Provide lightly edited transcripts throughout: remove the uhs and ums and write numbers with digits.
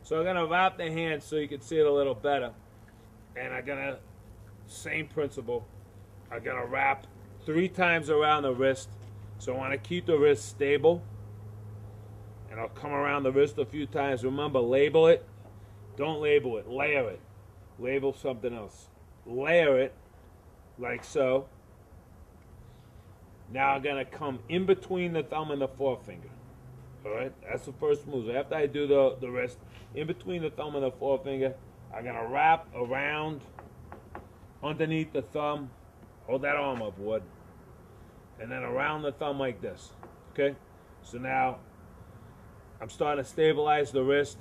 So I'm gonna wrap the hand so you can see it a little better. And I'm gonna, same principle, I'm gonna wrap 3 times around the wrist. So I wanna keep the wrist stable. And I'll come around the wrist a few times. Remember, label it. Don't label it, layer it. Label something else. Layer it, like so. Now I'm gonna come in between the thumb and the forefinger. Alright, that's the first move. After I do the wrist, in between the thumb and the forefinger, I'm gonna wrap around underneath the thumb. Hold that arm up, Ward. And then around the thumb like this. Okay? So now I'm starting to stabilize the wrist.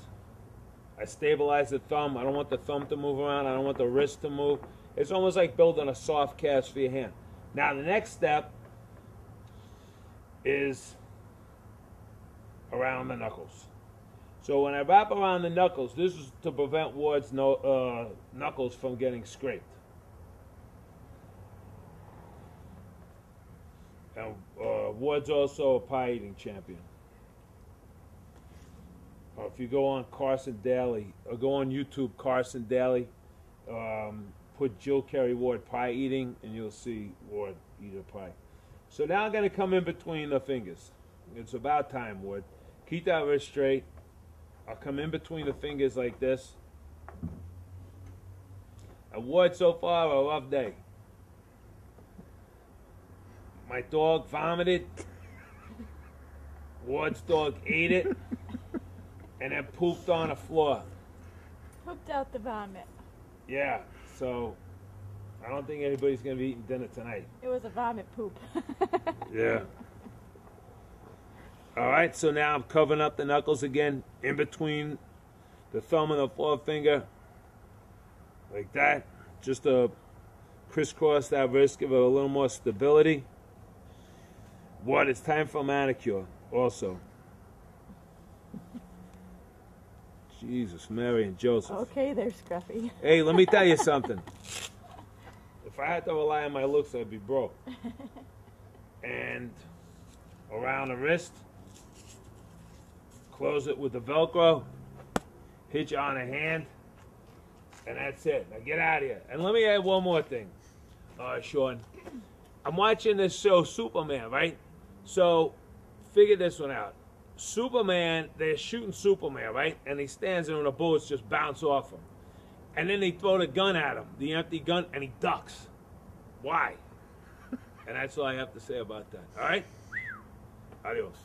I stabilize the thumb. I don't want the thumb to move around. I don't want the wrist to move. It's almost like building a soft cast for your hand. Now the next step is around the knuckles. So when I wrap around the knuckles, this is to prevent Ward's knuckles from getting scraped. And Ward's also a pie eating champion. If you go on Carson Daly, or go on YouTube, Carson Daly, put Jill Carey Ward pie eating, and you'll see Ward eat a pie. So now I'm going to come in between the fingers. It's about time, Ward. Keep that wrist straight. I'll come in between the fingers like this. And Ward, so far, a rough day. My dog vomited. Ward's dog ate it. And then pooped on the floor. Pooped out the vomit. Yeah, so I don't think anybody's going to be eating dinner tonight. It was a vomit poop. Yeah. All right, so now I'm covering up the knuckles again, in between the thumb and the forefinger, like that, just to crisscross that wrist, give it a little more stability. What? It's time for manicure also. Jesus, Mary and Joseph. Okay, there, Scruffy. Hey, let me tell you something. If I had to rely on my looks, I'd be broke. And around the wrist, close it with the Velcro, hit you on the hand, and that's it. Now get out of here. And let me add one more thing, Sean. I'm watching this show, Superman, right? So figure this one out. Superman, they're shooting Superman, right? And he stands there and the bullets just bounce off him. And then they throw the gun at him, the empty gun, and he ducks. Why? And that's all I have to say about that. All right? Adios.